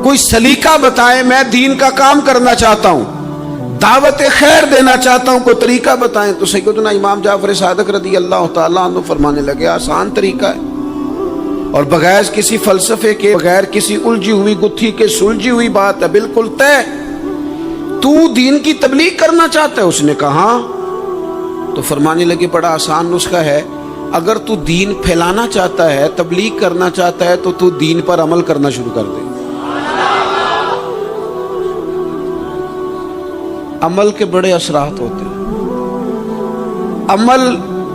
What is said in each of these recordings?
کوئی सलीका बताए, मैं दीन का काम करना चाहता हूँ, दावत खैर देना चाहता हूँ, कोई तरीका बताएं। तो सैयदना इमाम जाफर सादिक रज़ी अल्लाह ताला अन्हु फरमाने लगे, आसान तरीका है और बगैर किसी फलसफे के, बगैर किसी उलझी हुई गुत्थी के सुलझी हुई बात है, बिल्कुल तय। तू दीन की तबलीग करना चाहता है? उसने कहा। तो फरमाने लगे, बड़ा आसान नुस्खा है, अगर तू दीन फैलाना चाहता है, तबलीग करना चाहता है, तो तू दीन पर अमल करना शुरू कर दे। अमल के बड़े असरात होते हैं। अमल,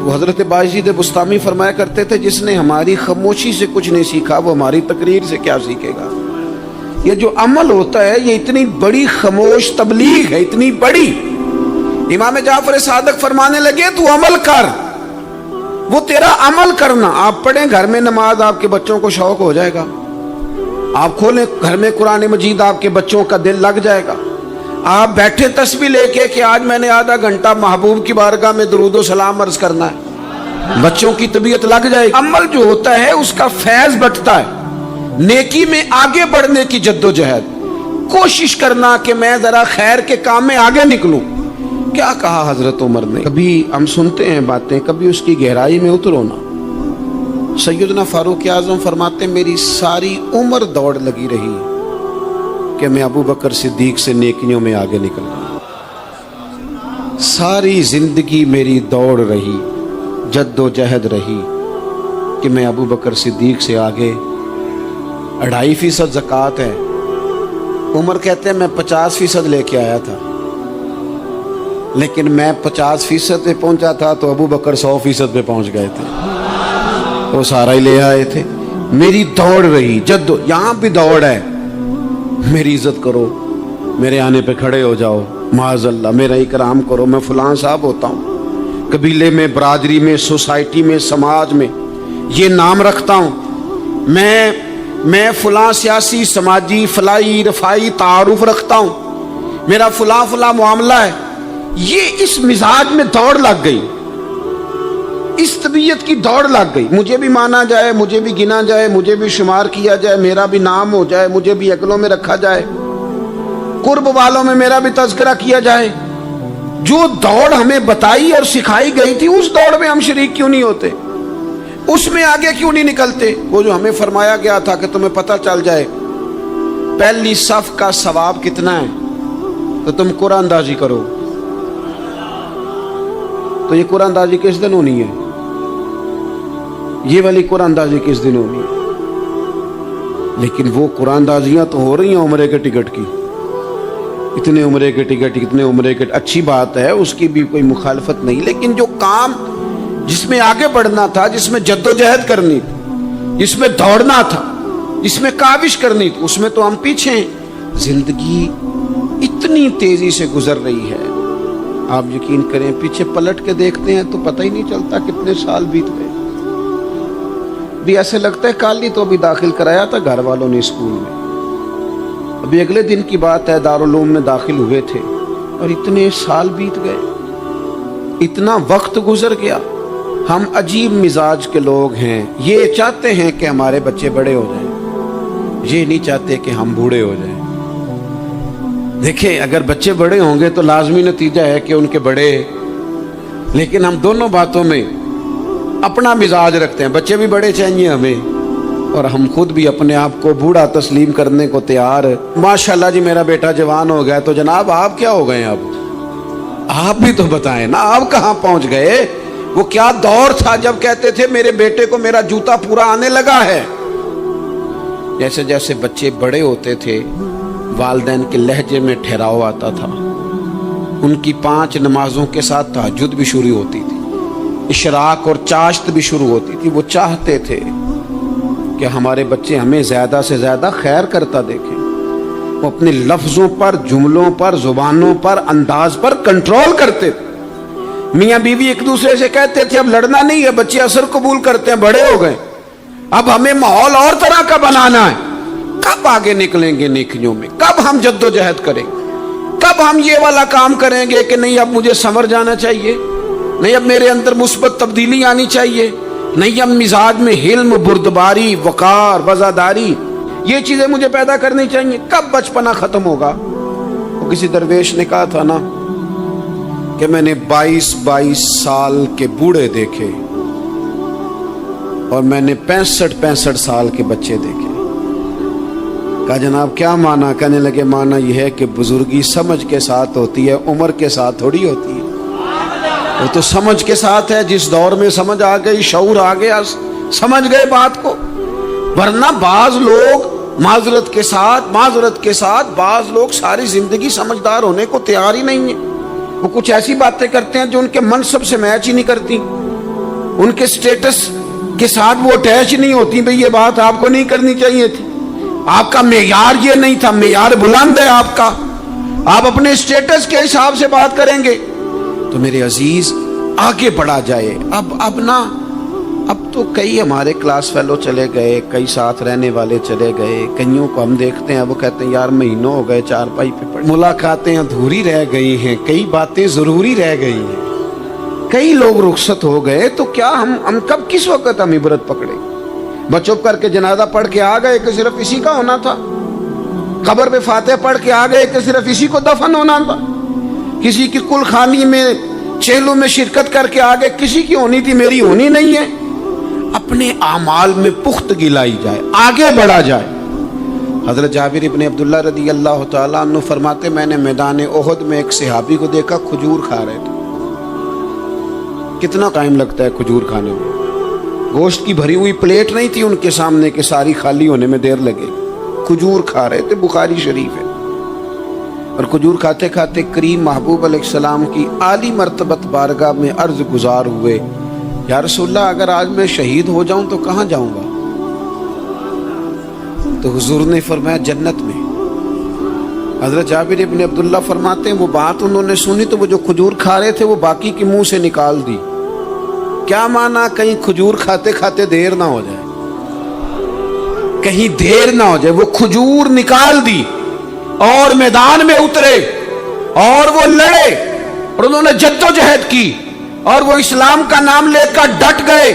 हजरत बायज़ीद बुस्तामी फरमाया करते थे, जिसने हमारी खामोशी से कुछ नहीं सीखा वो हमारी तकरीर से क्या सीखेगा। ये जो अमल होता है ये इतनी बड़ी खामोश तबलीग है, इतनी बड़ी। इमाम जाफर सादिक फरमाने लगे, तू अमल कर, वो तेरा अमल करना। आप पढ़ें घर में नमाज, आपके बच्चों को शौक हो जाएगा। आप खोलें घर में कुरान मजीद, आपके बच्चों का दिल लग जाएगा। आप बैठे तस्बीह लेके कि आज मैंने आधा घंटा महबूब की बारगाह में दुरूद व सलाम अर्ज करना है, बच्चों की तबीयत लग जाएगी। अमल जो होता है उसका फैज बटता है, नेकी में आगे बढ़ने की जद्दोजहद, कोशिश करना कि मैं जरा खैर के काम में आगे निकलूं। क्या कहा हजरत उमर ने? कभी हम सुनते हैं बातें, कभी उसकी गहराई में उतरो ना। सैयदना फारूक आजम फरमाते, मेरी सारी उम्र दौड़ लगी रही कि मैं अबू बकर सिद्दीक से नेकियों में आगे निकल रहा। सारी जिंदगी मेरी दौड़ रही, जद्दोजहद रही कि मैं अबू बकर सिद्दीक से आगे। 2.5% ज़कात है। उमर कहते हैं मैं 50% लेके आया था, लेकिन मैं 50% पे पहुंचा था तो अबू बकर 100% पे पहुंच गए थे, वो सारा ही ले आए थे। मेरी दौड़ रही, जद्दो, यहाँ भी दौड़ है। मेरी इज्जत करो, मेरे आने पे खड़े हो जाओ, माज़अल्लाह मेरा इकराम करो, मैं फलां साहब होता हूँ, कबीले में, बरादरी में, सोसाइटी में, समाज में ये नाम रखता हूँ, मैं फलां सियासी, समाजी, फलाई, रफाई तारुफ रखता हूँ, मेरा फलां फलां मामला है। ये इस मिजाज में दौड़ लग गई, इस तबीयत की दौड़ लग गई। मुझे भी माना जाए, मुझे भी गिना जाए, मुझे भी शुमार किया जाए, मेरा भी नाम हो जाए, मुझे भी अगलों में रखा जाए, कुर्ब वालों में मेरा भी तज़किरा किया जाए। जो दौड़ हमें बताई और सिखाई गई थी, उस दौड़ में हम शरीक क्यों नहीं होते? उसमें आगे क्यों नहीं निकलते? वो जो हमें फरमाया गया था कि तुम्हें पता चल जाए पहली सफ का सवाब कितना है तो तुम कुरानदाजी करो। तो ये कुरानदाजी किस दिन होनी है? ये वाली कुरानदाजी किस दिन होनी है? लेकिन वो कुरानदाजियां तो हो रही हैं उम्रे के टिकट की। इतने उम्रे के टिकट, इतने उम्रे के, अच्छी बात है, उसकी भी कोई मुखालफत नहीं, लेकिन जो काम जिसमें आगे बढ़ना था, जिसमें जद्दोजहद करनी थी, जिसमें दौड़ना था, जिसमें काविश करनी थी, उसमें तो हम पीछे हैं। जिंदगी इतनी तेजी से गुजर रही है, आप यकीन करें, पीछे पलट के देखते हैं तो पता ही नहीं चलता कितने साल बीत गए। भी ऐसे लगता है कल ही तो अभी दाखिल कराया था घर वालों ने स्कूल में, अभी अगले दिन की बात है दारुल उलूम में दाखिल हुए थे और इतने साल बीत गए, इतना वक्त गुजर गया। हम अजीब मिजाज के लोग हैं, ये चाहते हैं कि हमारे बच्चे बड़े हो जाएं, ये नहीं चाहते कि हम बूढ़े हो जाएं। देखें, अगर बच्चे बड़े होंगे तो लाजमी नतीजा है कि उनके बड़े, लेकिन हम दोनों बातों में अपना मिजाज रखते हैं। बच्चे भी बड़े चाहिए हमें और हम खुद भी अपने आप को बूढ़ा तस्लीम करने को तैयार। माशाल्लाह जी मेरा बेटा जवान हो गया, तो जनाब आप क्या हो गए? अब आप भी तो बताएं ना, आप कहाँ पहुंच गए? वो क्या दौर था जब कहते थे मेरे बेटे को मेरा जूता पूरा आने लगा है। जैसे जैसे बच्चे बड़े होते थे, वालिदैन के लहजे में ठहराव आता था, उनकी 5 नमाजों के साथ तहज्जुद भी शुरू होती थी, इशराक और चाश्त भी शुरू होती थी। वो चाहते थे कि हमारे बच्चे हमें ज़्यादा से ज़्यादा खैर करता देखें। वो अपने लफ्ज़ों पर, जुमलों पर, ज़ुबानों पर, अंदाज पर कंट्रोल करते थे। मियाँ बीवी एक दूसरे से कहते थे अब लड़ना नहीं है, बच्चे असर कबूल करते हैं, बड़े हो गए, अब हमें माहौल और तरह का बनाना है। कब आगे निकलेंगे नेकियों में? कब हम जद्दोजहद करेंगे? कब हम ये वाला काम करेंगे कि नहीं अब मुझे संवर जाना चाहिए, नहीं अब मेरे अंदर मुस्बत तब्दीली आनी चाहिए, नहीं अब मिजाज में हिल्म, बुर्दबारी, वकार, वज़ादारी, یہ چیزیں مجھے پیدا کرنی چاہیے. کب بچپنا ختم ہوگا؟ وہ کسی درویش نے کہا تھا نا کہ میں نے 22 سال کے بوڑھے دیکھے اور میں نے 65 سال کے بچے دیکھے. کہا جناب کیا معنی؟ کہنے لگے معنی یہ ہے کہ بزرگی سمجھ کے ساتھ ہوتی ہے، عمر کے ساتھ تھوڑی ہوتی ہے. وہ تو سمجھ کے ساتھ ہے، جس دور میں سمجھ آ گئی، شعور آ گیا، سمجھ گئے بات کو. ورنہ بعض لوگ معذرت کے ساتھ بعض لوگ ساری زندگی سمجھدار ہونے کو تیار ہی نہیں ہیں. وہ کچھ ایسی باتیں کرتے ہیں جو ان کے منصب سے میچ ہی نہیں کرتی، ان کے سٹیٹس کے ساتھ وہ اٹیچ نہیں ہوتی. بھئی یہ بات آپ کو نہیں کرنی چاہیے تھی، آپ کا معیار یہ نہیں تھا، معیار بلند ہے آپ کا، آپ اپنے سٹیٹس کے حساب سے بات کریں گے. تو میرے عزیز آگے بڑھا جائے. اب تو کئی ہمارے کلاس فیلو چلے گئے، کئی ساتھ رہنے والے چلے گئے، کئیوں کو ہم دیکھتے ہیں وہ کہتے ہیں یار مہینوں ہو گئے چارپائی پہ پڑے، ملاقاتیں ادھوری رہ گئی ہیں، کئی باتیں ضروری رہ گئی ہیں، کئی لوگ رخصت ہو گئے. تو کیا ہم کب کس وقت ہم عبرت پکڑے؟ بس چپ کر کے جنازہ پڑھ کے آ گئے کہ صرف اسی کا ہونا تھا، قبر پہ فاتحہ پڑھ کے آ گئے کہ صرف اسی کو دفن ہونا تھا، کسی کی کل خانی میں چہلوں میں شرکت کر کے آ گئے، کسی کی ہونی تھی میری ہونی نہیں ہے. اپنے اعمال میں پختگی لائی جائے، آگے بڑھا جائے. حضرت جابر ابن عبداللہ رضی اللہ تعالیٰ عنہ فرماتے میں نے میدان احد میں ایک صحابی کو دیکھا کھجور کھا رہے تھے. کتنا ٹائم لگتا ہے کھجور کھانے میں؟ گوشت کی بھری ہوئی پلیٹ نہیں تھی ان کے سامنے کہ ساری خالی ہونے میں دیر لگے. کھجور کھا رہے تھے، بخاری شریف ہے. اور کھجور کھاتے کھاتے کریم محبوب علیہ السلام کی عالی مرتبت بارگاہ میں عرض گزار ہوئے یا رسول اللہ اگر آج میں شہید ہو جاؤں تو کہاں جاؤں گا؟ تو حضور نے فرمایا جنت میں. حضرت جابر ابن عبداللہ فرماتے ہیں وہ بات انہوں نے سنی تو وہ جو کھجور کھا رہے تھے وہ باقی کے منہ سے نکال دی. کیا معنی؟ کہیں کھجور کھاتے کھاتے دیر نہ ہو جائے، کہیں دیر نہ ہو جائے. وہ کھجور نکال دی اور میدان میں اترے اور وہ لڑے اور انہوں نے جدوجہد کی اور وہ اسلام کا نام لے کر ڈٹ گئے،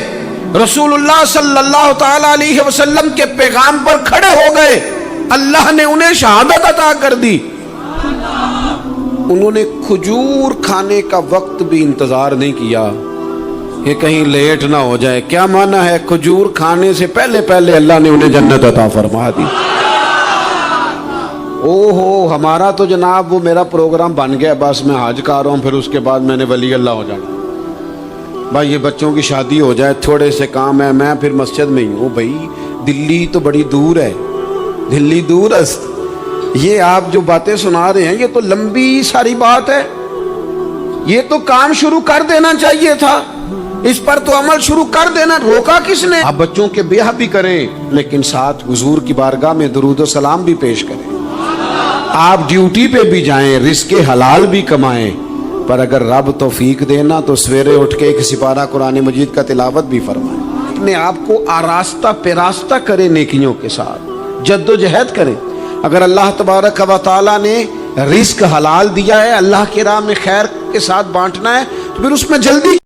رسول اللہ صلی اللہ تعالی علیہ وسلم کے پیغام پر کھڑے ہو گئے. اللہ نے انہیں شہادت عطا کر دی. انہوں نے کھجور کھانے کا وقت بھی انتظار نہیں کیا کہ کہیں لیٹ نہ ہو جائے. کیا معنی ہے؟ کھجور کھانے سے پہلے پہلے اللہ نے انہیں جنت عطا فرما دی. اوہو ہمارا تو جناب وہ میرا پروگرام بن گیا، بس میں حج کر رہا ہوں، پھر اس کے بعد میں نے ولی اللہ ہو جانا. بھائی یہ بچوں کی شادی ہو جائے، تھوڑے سے کام ہے، میں پھر مسجد میں ہی ہوں. بھائی دلی تو بڑی دور ہے، دلی دور است. یہ آپ جو باتیں سنا رہے ہیں یہ تو لمبی ساری بات ہے، یہ تو کام شروع کر دینا چاہیے تھا، اس پر تو عمل شروع کر دینا، روکا کس نے؟ آپ بچوں کے بیاہ بھی کریں لیکن ساتھ حضور کی بارگاہ میں درود و سلام بھی پیش کریں. آپ ڈیوٹی پہ بھی جائیں، رزق حلال بھی کمائیں، پر اگر رب توفیق دینا تو سویرے اٹھ کے ایک سپارہ قرآن مجید کا تلاوت بھی فرمائیں. اپنے آپ کو آراستہ پیراستہ کریں، نیکیوں کے ساتھ جد و جہد کریں. اگر اللہ تبارک و تعالیٰ نے رزق حلال دیا ہے، اللہ کی راہ میں خیر کے ساتھ بانٹنا ہے تو پھر اس میں جلدی